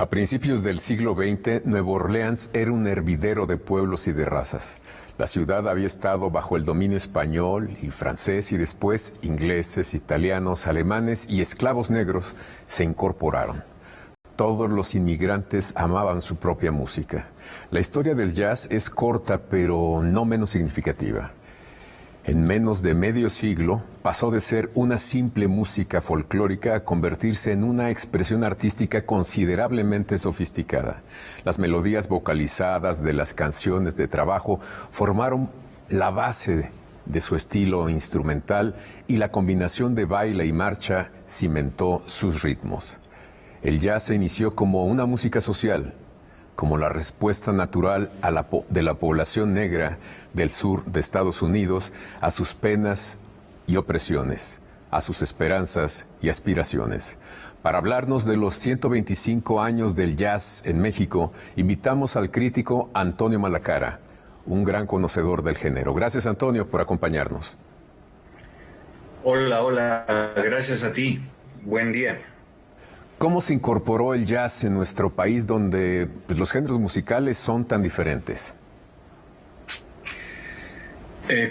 A principios del siglo XX, Nueva Orleans era un hervidero de pueblos y de razas. La ciudad había estado bajo el dominio español y francés y después ingleses, italianos, alemanes y esclavos negros se incorporaron. Todos los inmigrantes amaban su propia música. La historia del jazz es corta, pero no menos significativa. En menos de medio siglo, pasó de ser una simple música folclórica a convertirse en una expresión artística considerablemente sofisticada. Las melodías vocalizadas de las canciones de trabajo formaron la base de su estilo instrumental y la combinación de baile y marcha cimentó sus ritmos. El jazz se inició como una música social, como la respuesta natural de la población negra del sur de Estados Unidos a sus penas y opresiones, a sus esperanzas y aspiraciones. Para hablarnos de los 125 años del jazz en México, invitamos al crítico Antonio Malacara, un gran conocedor del género. Gracias, Antonio, por acompañarnos. Hola, gracias a ti. Buen día. ¿Cómo se incorporó el jazz en nuestro país donde los géneros musicales son tan diferentes?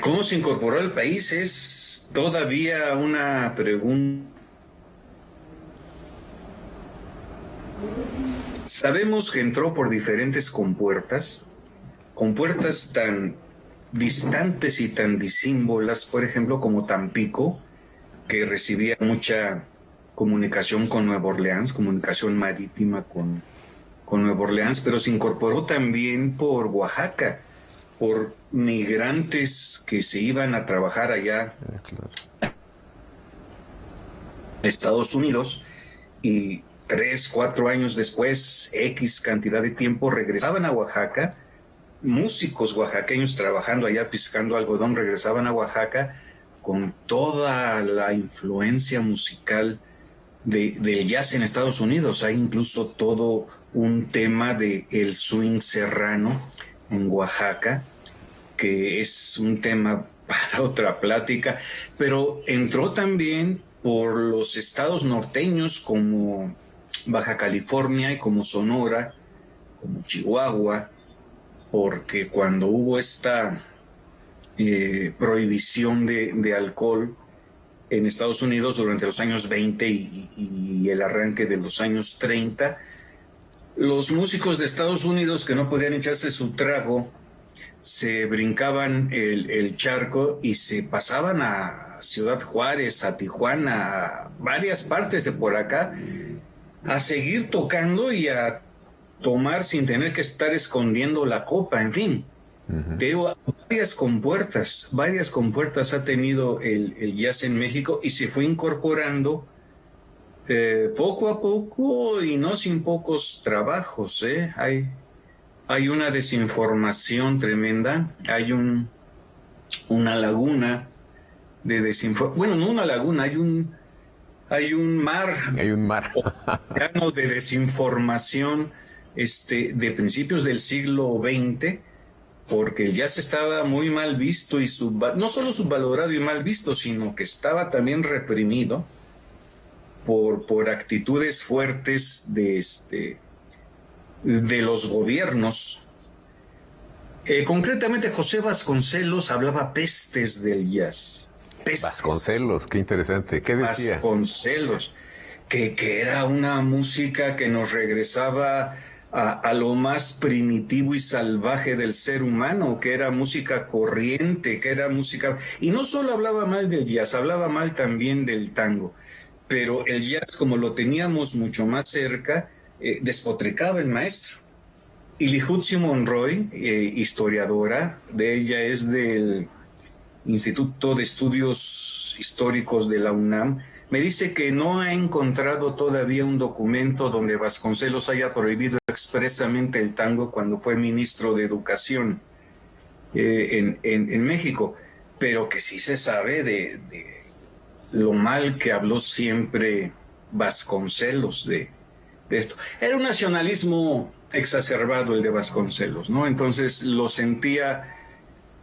¿Cómo se incorporó al país? Es todavía una pregunta. Sabemos que entró por diferentes compuertas tan distantes y tan disímbolas, por ejemplo, como Tampico, que recibía mucha comunicación con Nueva Orleans, comunicación marítima con Nueva Orleans, pero se incorporó también por Oaxaca, por migrantes que se iban a trabajar allá a Estados Unidos y 3, 4 años después, X cantidad de tiempo, regresaban a Oaxaca, músicos oaxaqueños trabajando allá, piscando algodón, regresaban a Oaxaca con toda la influencia musical del jazz en Estados Unidos. Hay incluso todo un tema de el swing serrano en Oaxaca, que es un tema para otra plática, pero entró también por los estados norteños como Baja California y como Sonora, como Chihuahua, porque cuando hubo esta prohibición de alcohol en Estados Unidos durante los años 20 y el arranque de los años 30, los músicos de Estados Unidos que no podían echarse su trago se brincaban el charco y se pasaban a Ciudad Juárez, a Tijuana, a varias partes de por acá, a seguir tocando y a tomar sin tener que estar escondiendo la copa, en fin. Digo, varias compuertas ha tenido el jazz en México y se fue incorporando poco a poco y no sin pocos trabajos. Hay una desinformación tremenda, hay una laguna de desinformación. Bueno, no una laguna, hay un mar. Hay un mar. De desinformación de principios del siglo XX, porque el jazz estaba muy mal visto y no solo subvalorado y mal visto, sino que estaba también reprimido por actitudes fuertes de los gobiernos. Concretamente, José Vasconcelos hablaba pestes del jazz. Pestes. Vasconcelos, qué interesante. ¿Qué decía? Vasconcelos, que era una música que nos regresaba a lo más primitivo y salvaje del ser humano, que era música corriente, que era música... Y no solo hablaba mal del jazz, hablaba mal también del tango, pero el jazz, como lo teníamos mucho más cerca, despotricaba el maestro. Y Lijutzzi Monroy, historiadora, de ella es del Instituto de Estudios Históricos de la UNAM, me dice que no ha encontrado todavía un documento donde Vasconcelos haya prohibido expresamente el tango cuando fue ministro de Educación en México, pero que sí se sabe de lo mal que habló siempre Vasconcelos de esto. Era un nacionalismo exacerbado el de Vasconcelos, ¿no? Entonces lo sentía.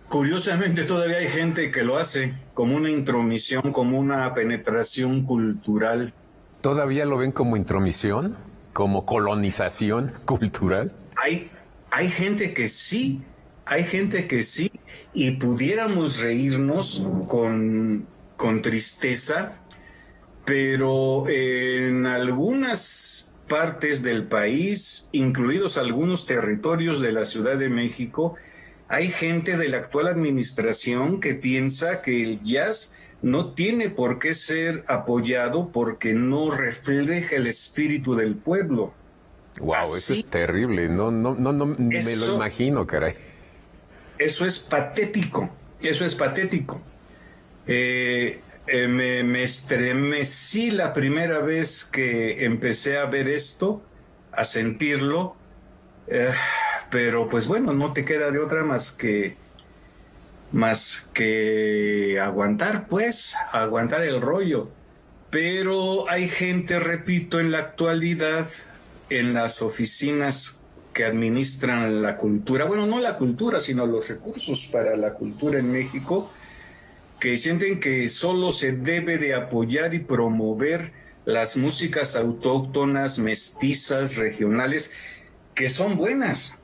Curiosamente, todavía hay gente que lo hace como una intromisión, como una penetración cultural. ¿Todavía lo ven como intromisión? como colonización cultural? Hay gente que sí, hay gente que sí, y pudiéramos reírnos con tristeza, pero en algunas partes del país, incluidos algunos territorios de la Ciudad de México, hay gente de la actual administración que piensa que el jazz no tiene por qué ser apoyado porque no refleja el espíritu del pueblo. Wow, eso Así, es terrible. No, no, no, no me lo eso, imagino, caray. eso es patético, eso es patético. Me estremecí la primera vez que empecé a ver esto, a sentirlo, eh, pero pues bueno, no te queda de otra más que aguantar, pues, aguantar el rollo. Pero hay gente, repito, en la actualidad, en las oficinas que administran la cultura, bueno, no la cultura, sino los recursos para la cultura en México, que sienten que solo se debe de apoyar y promover las músicas autóctonas, mestizas, regionales, que son buenas,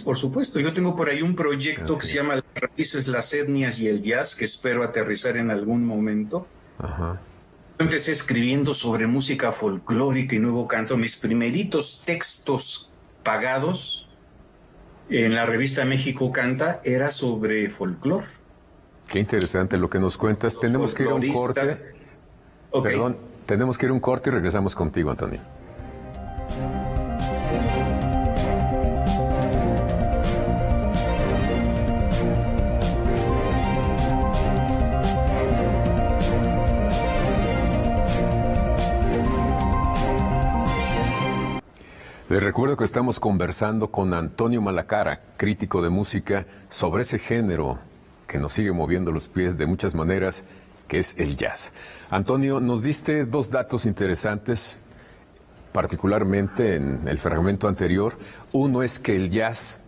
por supuesto. Yo tengo por ahí un proyecto que se llama Las raíces, las etnias y el jazz, que espero aterrizar en algún momento. Ajá. Yo empecé escribiendo sobre música folclórica y nuevo canto. Mis primeritos textos pagados en la revista México Canta era sobre folclor. Qué interesante lo que nos cuentas. Tenemos que ir a un corte. Okay. Perdón, tenemos que ir a un corte y regresamos contigo, Antonio. Les recuerdo que estamos conversando con Antonio Malacara, crítico de música, sobre ese género que nos sigue moviendo los pies de muchas maneras, que es el jazz. Antonio, nos diste dos datos interesantes, particularmente en el fragmento anterior. Uno es que el jazz,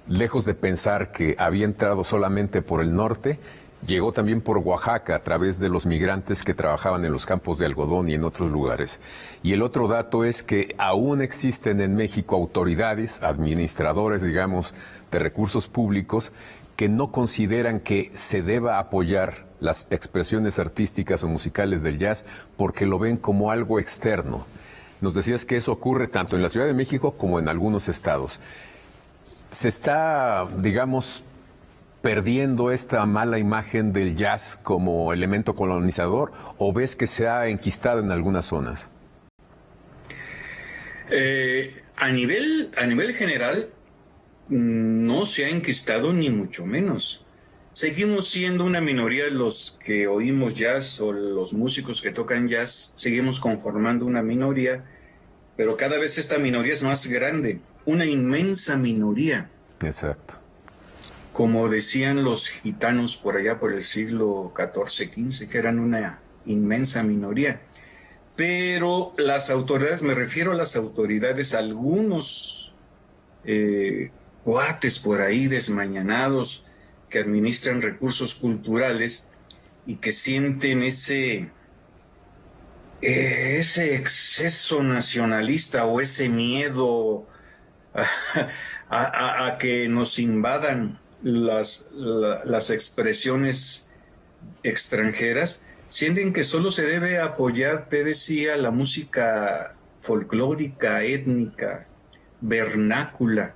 lejos de pensar que había entrado solamente por el norte, llegó también por Oaxaca a través de los migrantes que trabajaban en los campos de algodón y en otros lugares. Y el otro dato es que aún existen en México autoridades, administradores, digamos, de recursos públicos que no consideran que se deba apoyar las expresiones artísticas o musicales del jazz porque lo ven como algo externo. Nos decías que eso ocurre tanto en la Ciudad de México como en algunos estados. Se está, digamos, perdiendo esta mala imagen del jazz como elemento colonizador, o ves que se ha enquistado en algunas zonas? A nivel general, no se ha enquistado ni mucho menos. Seguimos siendo una minoría los que oímos jazz o los músicos que tocan jazz, seguimos conformando una minoría, pero cada vez esta minoría es más grande, una inmensa minoría. Exacto. Como decían los gitanos por allá por el siglo XIV, XV, que eran una inmensa minoría. Pero las autoridades, me refiero a las autoridades, algunos cuates por ahí desmañanados que administran recursos culturales y que sienten ese exceso nacionalista o ese miedo a que nos invadan las expresiones extranjeras, sienten que solo se debe apoyar, te decía, la música folclórica, étnica, vernácula.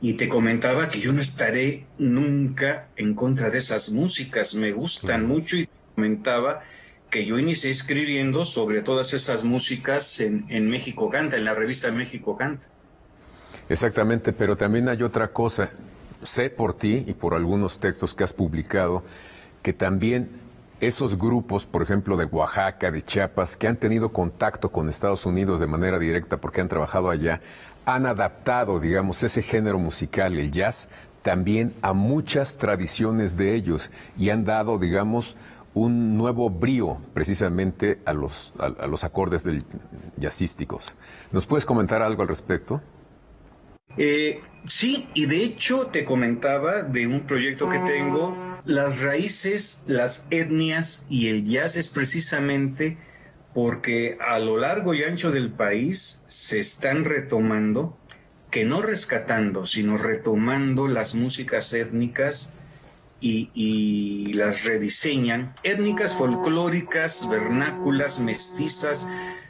Y te comentaba que yo no estaré nunca en contra de esas músicas, me gustan mucho, y te comentaba que yo inicié escribiendo sobre todas esas músicas en México Canta, en la revista México Canta. Exactamente, pero también hay otra cosa. Sé por ti y por algunos textos que has publicado que también esos grupos, por ejemplo, de Oaxaca, de Chiapas, que han tenido contacto con Estados Unidos de manera directa porque han trabajado allá, han adaptado, digamos, ese género musical, el jazz, también a muchas tradiciones de ellos y han dado, digamos, un nuevo brío precisamente a los acordes jazzísticos. ¿Nos puedes comentar algo al respecto? Sí, y de hecho te comentaba de un proyecto que tengo, las raíces, las etnias y el jazz es precisamente porque a lo largo y ancho del país se están retomando, que no rescatando, sino retomando las músicas étnicas y las rediseñan, étnicas, folclóricas, vernáculas, mestizas,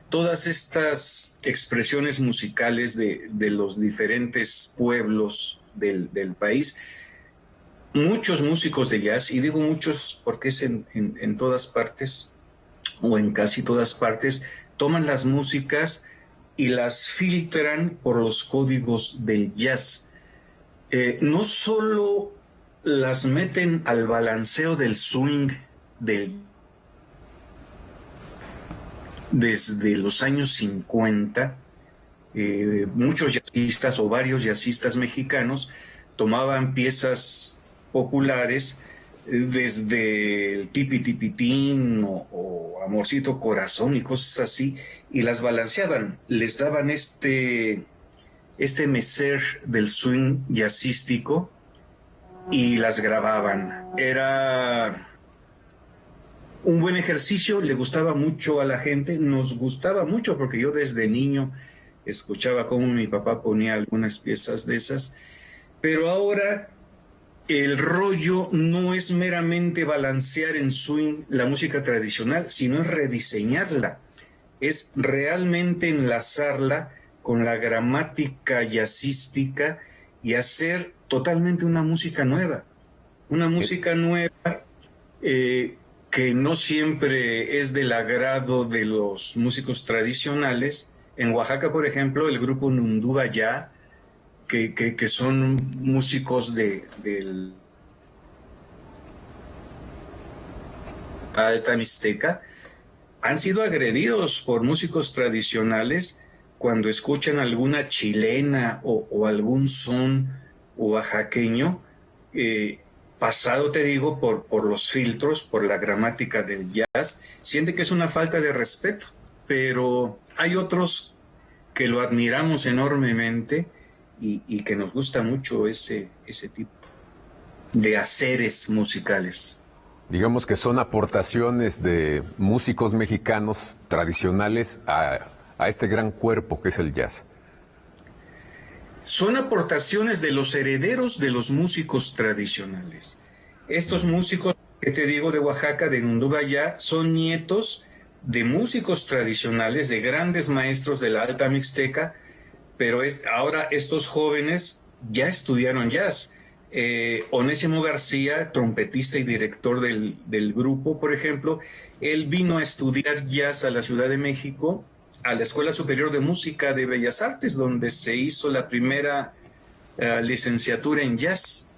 todas estas expresiones musicales de los diferentes pueblos del país. Muchos músicos de jazz, y digo muchos porque es en todas partes, o en casi todas partes, toman las músicas y las filtran por los códigos del jazz. No solo las meten al balanceo del swing desde los años 50, muchos jazzistas o varios jazzistas mexicanos tomaban piezas populares desde el Tipi Tipitín o Amorcito Corazón y cosas así, y las balanceaban, les daban este mecer del swing jazzístico y las grababan. Era un buen ejercicio, le gustaba mucho a la gente, nos gustaba mucho porque yo desde niño escuchaba cómo mi papá ponía algunas piezas de esas, pero ahora el rollo no es meramente balancear en swing la música tradicional, sino es rediseñarla, es realmente enlazarla con la gramática jazzística y hacer totalmente una música nueva que no siempre es del agrado de los músicos tradicionales. En Oaxaca, por ejemplo, el grupo Nundubaya, que son músicos del Alta Mixteca, han sido agredidos por músicos tradicionales cuando escuchan alguna chilena o algún son oaxaqueño, pasado, te digo, por los filtros, por la gramática del jazz, siente que es una falta de respeto, pero hay otros que lo admiramos enormemente y que nos gusta mucho ese tipo de haceres musicales. Digamos que son aportaciones de músicos mexicanos tradicionales a este gran cuerpo que es el jazz. Son aportaciones de los herederos de los músicos tradicionales. Estos músicos que te digo de Oaxaca, de Nundubaya, son nietos de músicos tradicionales, de grandes maestros de la Alta Mixteca, pero ahora estos jóvenes ya estudiaron jazz. Onésimo García, trompetista y director del grupo, por ejemplo, él vino a estudiar jazz a la Ciudad de México, a la Escuela Superior de Música de Bellas Artes, donde se hizo la primera licenciatura en jazz.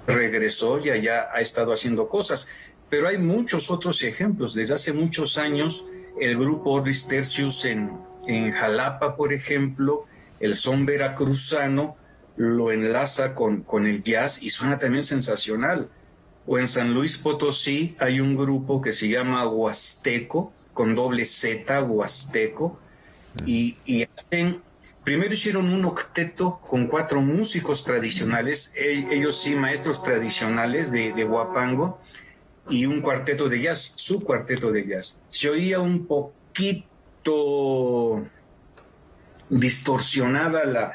Regresó y allá ha estado haciendo cosas, pero hay muchos otros ejemplos. Desde hace muchos años, el grupo Orbis Tertius en Jalapa, por ejemplo, el son veracruzano lo enlaza con el jazz y suena también sensacional. O en San Luis Potosí hay un grupo que se llama Huasteco, con doble Z, Huasteco, y primero hicieron un octeto con 4 músicos tradicionales, ellos sí, maestros tradicionales de Huapango, y un cuarteto de jazz, su cuarteto de jazz. Se oía un poquito distorsionada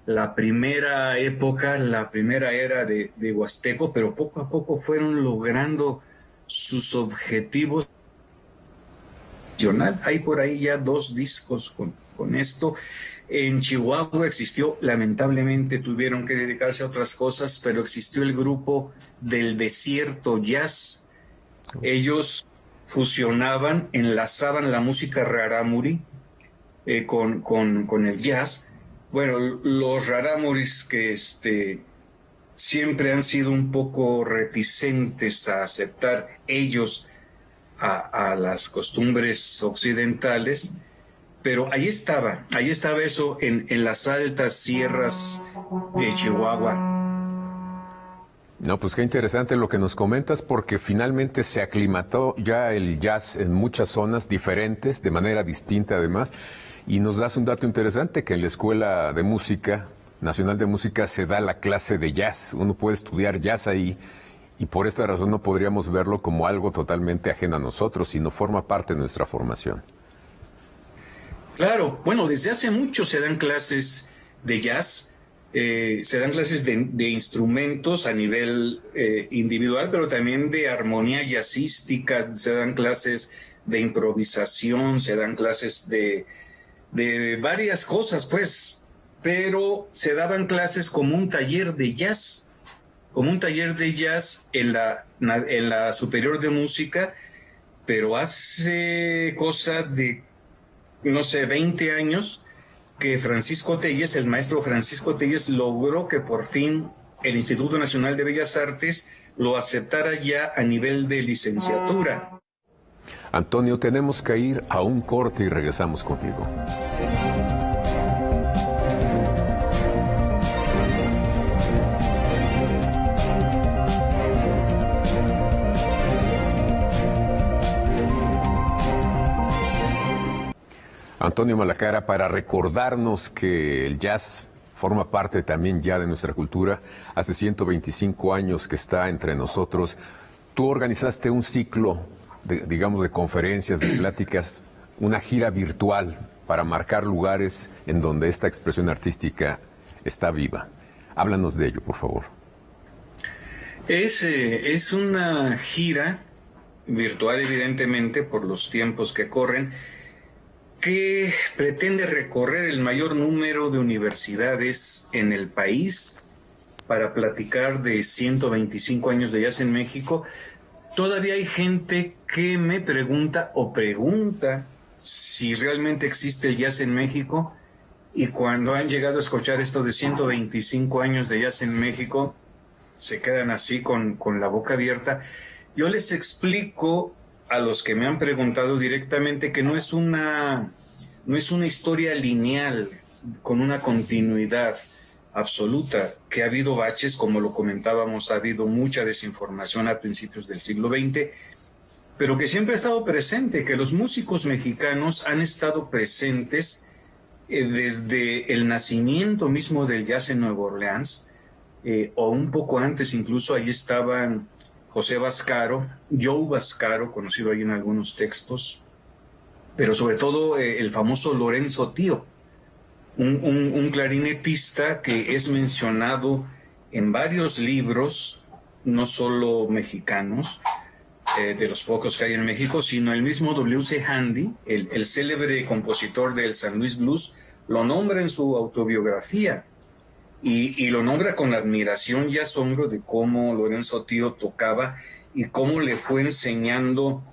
la primera época, la primera era de Huasteco, pero poco a poco fueron logrando sus objetivos. Hay por ahí ya 2 discos con esto. En Chihuahua existió, lamentablemente tuvieron que dedicarse a otras cosas, pero existió el grupo del Desierto Jazz. Ellos fusionaban, enlazaban la música rarámuri con el jazz. Bueno, los rarámuris que siempre han sido un poco reticentes a aceptar ellos a las costumbres occidentales, pero ahí estaba eso en las altas sierras de Chihuahua. No, pues qué interesante lo que nos comentas, porque finalmente se aclimató ya el jazz en muchas zonas diferentes, de manera distinta además, y nos das un dato interesante, que en la Escuela de Música, Nacional de Música, se da la clase de jazz. Uno puede estudiar jazz ahí Y por esta razón no podríamos verlo como algo totalmente ajeno a nosotros, sino forma parte de nuestra formación. Claro, bueno, desde hace mucho se dan clases de jazz, se dan clases de instrumentos a nivel individual, pero también de armonía jazzística, se dan clases de improvisación, se dan clases de varias cosas, pues, pero se daban clases como un taller de jazz, en la Superior de Música, pero hace cosa de, no sé, 20 años, que Francisco Telles, el maestro Francisco Telles, logró que por fin el Instituto Nacional de Bellas Artes lo aceptara ya a nivel de licenciatura. Antonio, tenemos que ir a un corte y regresamos contigo. Antonio Malacara, para recordarnos que el jazz forma parte también ya de nuestra cultura. Hace 125 años que está entre nosotros. Tú organizaste un ciclo, de conferencias, de pláticas, una gira virtual para marcar lugares en donde esta expresión artística está viva. Háblanos de ello, por favor. Es una gira virtual, evidentemente, por los tiempos que corren, que pretende recorrer el mayor número de universidades en el país para platicar de 125 años de jazz en México. Todavía hay gente que me pregunta si realmente existe el jazz en México, y cuando han llegado a escuchar esto de 125 años de jazz en México, se quedan así con la boca abierta. Yo les explico a los que me han preguntado directamente que no es una historia lineal con una continuidad absoluta, que ha habido baches, como lo comentábamos, ha habido mucha desinformación a principios del siglo XX, pero que siempre ha estado presente, que los músicos mexicanos han estado presentes desde el nacimiento mismo del jazz en Nueva Orleans, o un poco antes incluso. Ahí estaban José Vascaro, Joe Vascaro, conocido ahí en algunos textos, pero sobre todo el famoso Lorenzo Tío, un clarinetista que es mencionado en varios libros, no solo mexicanos, de los pocos que hay en México, sino el mismo W.C. Handy, el célebre compositor del San Luis Blues, lo nombra en su autobiografía, y lo nombra con admiración y asombro de cómo Lorenzo Tío tocaba y cómo le fue enseñando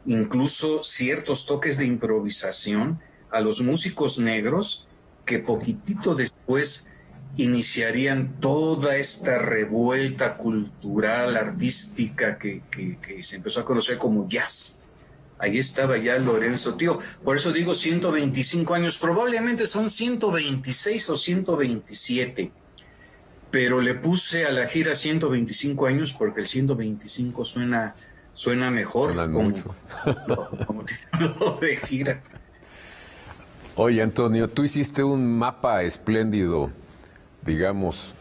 incluso ciertos toques de improvisación a los músicos negros que poquitito después iniciarían toda esta revuelta cultural, artística que se empezó a conocer como jazz. Ahí estaba ya Lorenzo Tío. Por eso digo 125 años, probablemente son 126 o 127, pero le puse a la gira 125 años porque el 125 suena mejor como título de gira. Oye, Antonio, tú hiciste un mapa espléndido, digamos,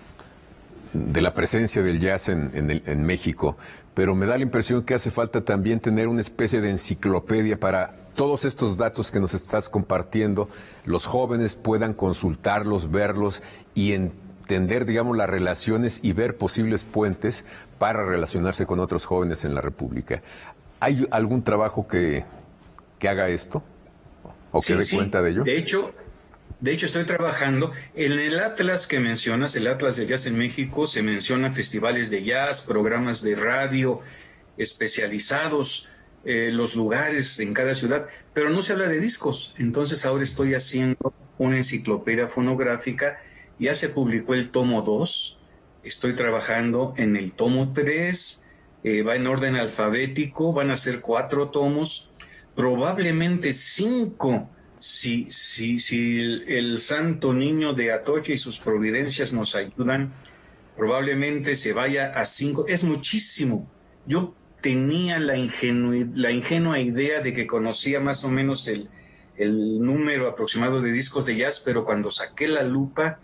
de la presencia del jazz en México, pero me da la impresión que hace falta también tener una especie de enciclopedia para todos estos datos que nos estás compartiendo, los jóvenes puedan consultarlos, verlos y entender, digamos, las relaciones y ver posibles puentes para relacionarse con otros jóvenes en la República. ¿Hay algún trabajo que haga esto? ¿O que dé cuenta de ello? De hecho, estoy trabajando en el atlas que mencionas, el Atlas de Jazz en México. Se menciona festivales de jazz, programas de radio especializados, los lugares en cada ciudad, pero no se habla de discos. Entonces ahora estoy haciendo una enciclopedia fonográfica. Ya se publicó el tomo 2, estoy trabajando en el tomo 3, va en orden alfabético, van a ser 4 tomos, probablemente 5, si el Santo Niño de Atocha y sus providencias nos ayudan, probablemente se vaya a 5, es muchísimo. Yo tenía la ingenua idea de que conocía más o menos el número aproximado de discos de jazz, pero cuando saqué la lupa,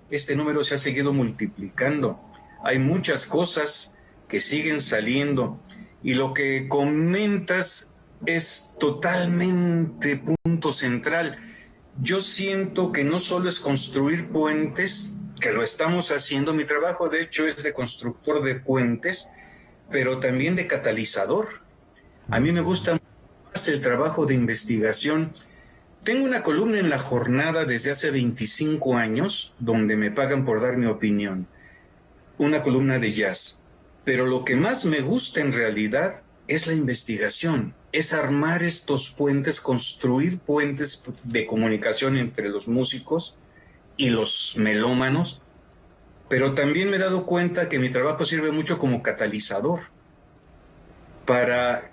este número se ha seguido multiplicando. Hay muchas cosas que siguen saliendo. Y lo que comentas es totalmente punto central. Yo siento que no solo es construir puentes, que lo estamos haciendo, mi trabajo de hecho es de constructor de puentes, pero también de catalizador. A mí me gusta más el trabajo de investigación. Tengo una columna en La Jornada desde hace 25 años, donde me pagan por dar mi opinión. Una columna de jazz. Pero lo que más me gusta en realidad es la investigación, es armar estos puentes, construir puentes de comunicación entre los músicos y los melómanos, pero también me he dado cuenta que mi trabajo sirve mucho como catalizador para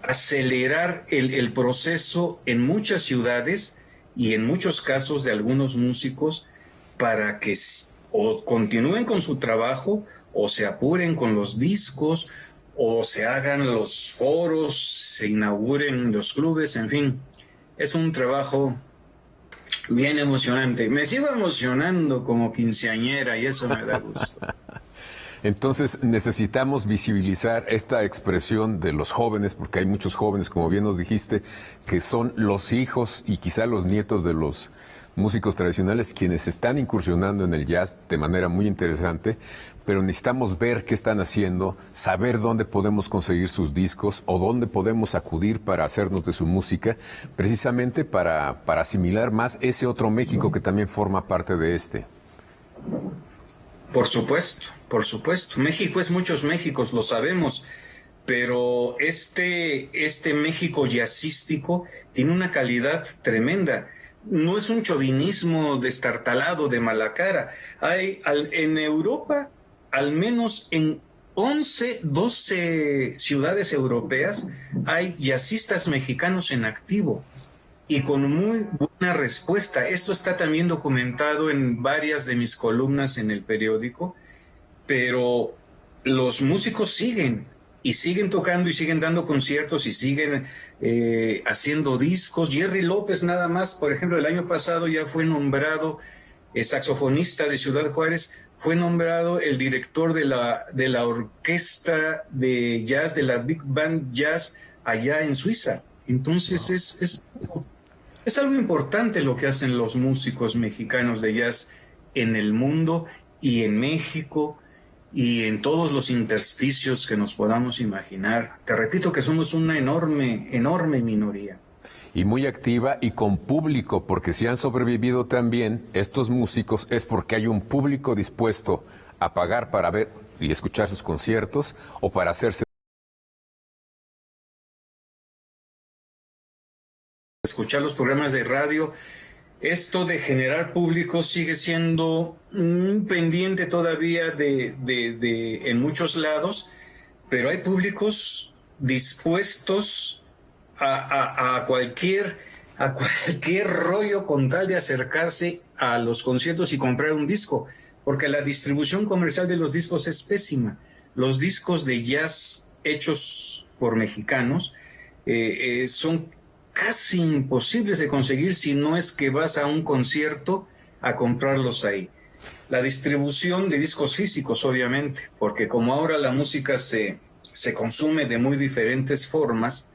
acelerar el proceso en muchas ciudades y en muchos casos de algunos músicos para que o continúen con su trabajo o se apuren con los discos o se hagan los foros, se inauguren los clubes, en fin, es un trabajo bien emocionante. Me sigo emocionando como quinceañera y eso me da gusto. Entonces necesitamos visibilizar esta expresión de los jóvenes, porque hay muchos jóvenes, como bien nos dijiste, que son los hijos y quizá los nietos de los músicos tradicionales quienes están incursionando en el jazz de manera muy interesante, pero necesitamos ver qué están haciendo, saber dónde podemos conseguir sus discos o dónde podemos acudir para hacernos de su música, precisamente para asimilar más ese otro México que también forma parte de este. Por supuesto, por supuesto. México es muchos Méxicos, lo sabemos, pero este México jazzístico tiene una calidad tremenda. No es un chauvinismo destartalado de mala cara. Hay en Europa, al menos en 11, 12 ciudades europeas, hay jazzistas mexicanos en activo y con muy buena respuesta. Esto está también documentado en varias de mis columnas en el periódico, pero los músicos siguen y siguen tocando y siguen dando conciertos y siguen haciendo discos. Jerry López nada más, por ejemplo, el año pasado ya fue nombrado saxofonista de Ciudad Juárez, fue nombrado el director de la orquesta de jazz, de la Big Band Jazz allá en Suiza. Entonces es algo importante lo que hacen los músicos mexicanos de jazz en el mundo y en México y en todos los intersticios que nos podamos imaginar. Te repito que somos una enorme minoría. Y muy activa y con público, porque si han sobrevivido también estos músicos es porque hay un público dispuesto a pagar para ver y escuchar sus conciertos o para hacerse escuchar los programas de radio. Esto de generar público sigue siendo un pendiente todavía en muchos lados, pero hay públicos dispuestos a cualquier rollo con tal de acercarse a los conciertos y comprar un disco, porque la distribución comercial de los discos es pésima. Los discos de jazz hechos por mexicanos son casi imposibles de conseguir si no es que vas a un concierto a comprarlos ahí. La distribución de discos físicos, obviamente, porque como ahora la música se consume de muy diferentes formas,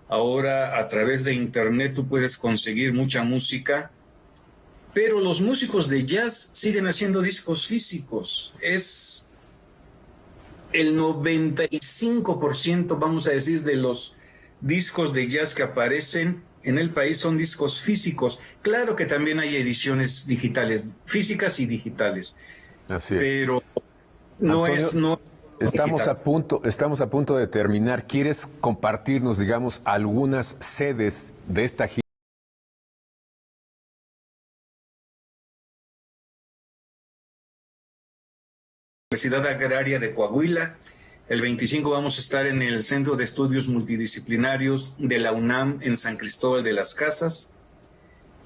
ahora a través de internet tú puedes conseguir mucha música, pero los músicos de jazz siguen haciendo discos físicos. Es el 95%, vamos a decir, de los discos de jazz que aparecen en el país son discos físicos. Claro que también hay ediciones digitales, físicas y digitales. Así es. Pero no Antonio, es... No, estamos a punto de terminar. ¿Quieres compartirnos, digamos, algunas sedes de esta gira? Universidad Agraria de Coahuila. El 25 vamos a estar en el Centro de Estudios Multidisciplinarios de la UNAM en San Cristóbal de las Casas.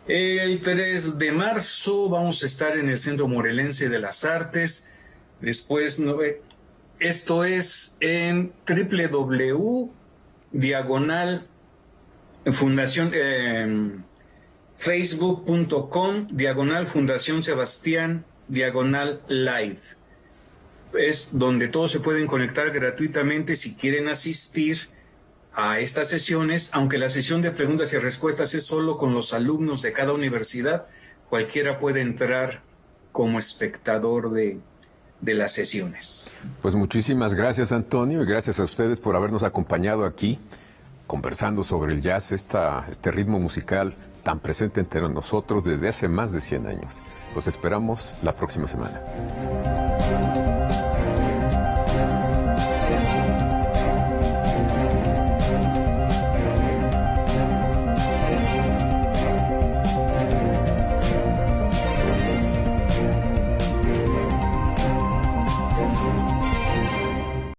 El 3 de marzo vamos a estar en el Centro Morelense de las Artes. Después, esto es en facebook.com/Fundación Sebastián /live. es donde todos se pueden conectar gratuitamente si quieren asistir a estas sesiones, aunque la sesión de preguntas y respuestas es solo con los alumnos de cada universidad, cualquiera puede entrar como espectador de las sesiones. Pues muchísimas gracias, Antonio, y gracias a ustedes por habernos acompañado aquí, conversando sobre el jazz, este ritmo musical tan presente entre nosotros desde hace más de 100 años. Los esperamos la próxima semana.